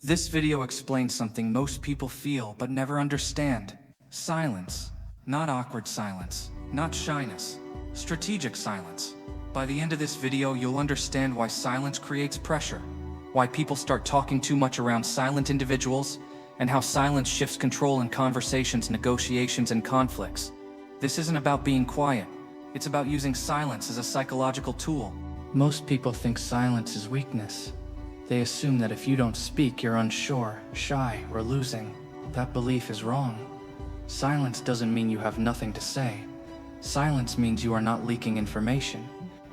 This video explains something most people feel but never understand. Silence. Not awkward silence. Not shyness. Strategic silence. By the end of this video, you'll understand why silence creates pressure, why people start talking too much around silent individuals, and how silence shifts control in conversations, negotiations, and conflicts. This isn't about being quiet. It's about using silence as a psychological tool. Most people think silence is weakness. They assume that if you don't speak, you're unsure, shy, or losing. That belief is wrong. Silence doesn't mean you have nothing to say. Silence means you are not leaking information.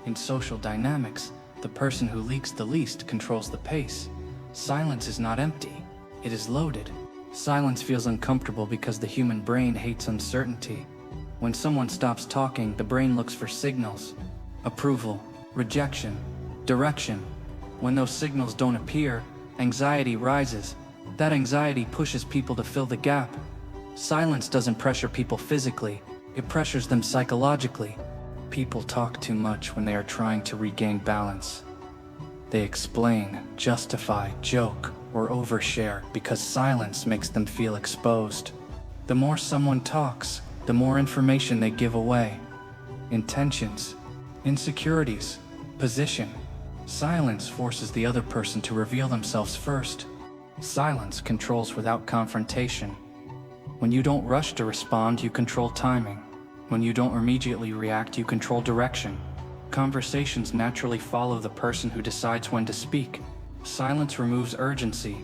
In social dynamics, the person who leaks the least controls the pace. Silence is not empty. It is loaded. Silence feels uncomfortable because the human brain hates uncertainty. When someone stops talking, the brain looks for signals: approval, rejection, direction. When those signals don't appear, anxiety rises. That anxiety pushes people to fill the gap. Silence doesn't pressure people physically, it pressures them psychologically. People talk too much when they are trying to regain balance. They explain, justify, joke, or overshare because silence makes them feel exposed. The more someone talks, the more information they give away. Intentions, insecurities, position. Silence forces the other person to reveal themselves first. Silence controls without confrontation. When you don't rush to respond, you control timing. When you don't immediately react, you control direction. Conversations naturally follow the person who decides when to speak. Silence removes urgency,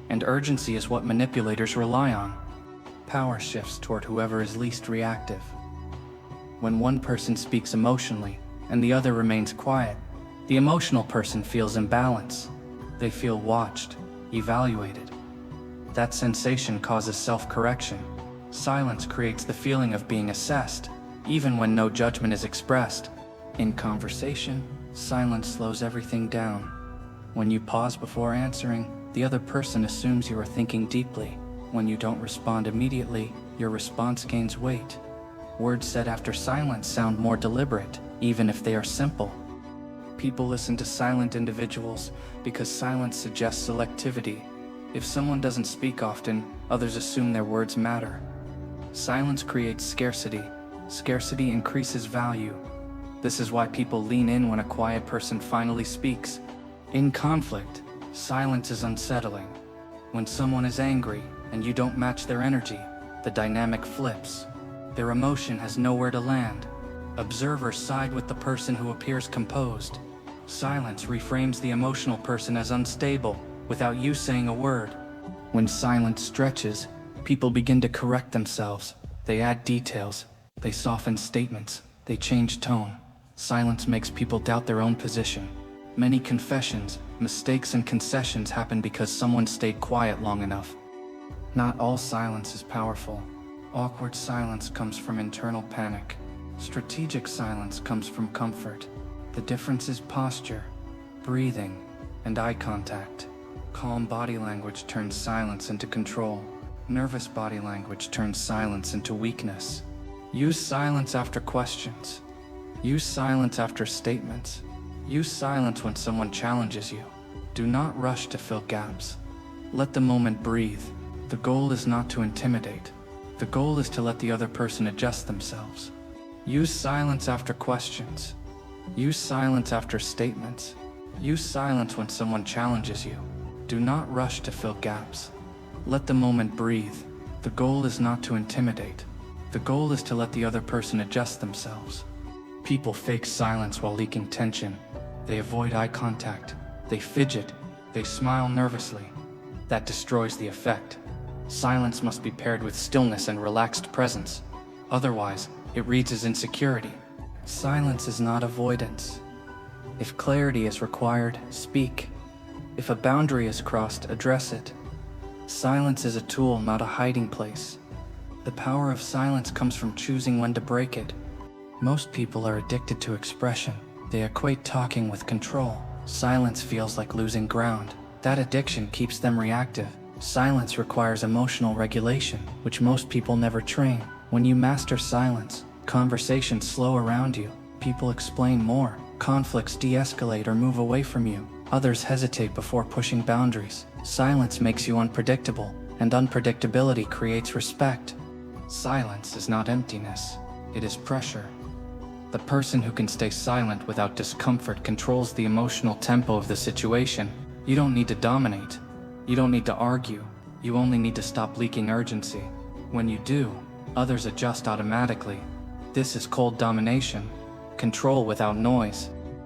and urgency is what manipulators rely on. Power shifts toward whoever is least reactive. When one person speaks emotionally, and the other remains quiet, the emotional person feels imbalance. They feel watched, evaluated. That sensation causes self-correction. Silence creates the feeling of being assessed, even when no judgment is expressed. In conversation, silence slows everything down. When you pause before answering, the other person assumes you are thinking deeply. When you don't respond immediately, your response gains weight. Words said after silence sound more deliberate, even if they are simple. People listen to silent individuals because silence suggests selectivity. If someone doesn't speak often, others assume their words matter. Silence creates scarcity. Scarcity increases value. This is why people lean in when a quiet person finally speaks. In conflict, silence is unsettling. When someone is angry and you don't match their energy, the dynamic flips. Their emotion has nowhere to land. Observers side with the person who appears composed. Silence reframes the emotional person as unstable without you saying a word. When silence stretches, people begin to correct themselves. They add details. They soften statements. They change tone. Silence makes people doubt their own position. Many confessions, mistakes, and concessions happen because someone stayed quiet long enough. Not all silence is powerful. Awkward silence comes from internal panic. Strategic silence comes from comfort. The difference is posture, breathing, and eye contact. Calm body language turns silence into control. Nervous body language turns silence into weakness. Use silence after questions. Use silence after statements. Use silence when someone challenges you. Do not rush to fill gaps. Let the moment breathe. The goal is not to intimidate. The goal is to let the other person adjust themselves. Use silence after questions. Use silence after statements. Use silence when someone challenges you. Do not rush to fill gaps. Let the moment breathe. The goal is not to intimidate. The goal is to let the other person adjust themselves. People fake silence while leaking tension. They avoid eye contact. They fidget. They smile nervously. That destroys the effect. Silence must be paired with stillness and relaxed presence. Otherwise, it reads as insecurity. Silence is not avoidance. If clarity is required, speak. If a boundary is crossed, address it. Silence is a tool, not a hiding place. The power of silence comes from choosing when to break it. Most people are addicted to expression. They equate talking with control. Silence feels like losing ground. That addiction keeps them reactive. Silence requires emotional regulation, which most people never train. When you master silence, conversations slow around you. People explain more. Conflicts de-escalate or move away from you. Others hesitate before pushing boundaries. Silence makes you unpredictable, and unpredictability creates respect. Silence is not emptiness, it is pressure. The person who can stay silent without discomfort controls the emotional tempo of the situation. You don't need to dominate. You don't need to argue. You only need to stop leaking urgency. When you do, others adjust automatically. This is cold domination. Control without noise.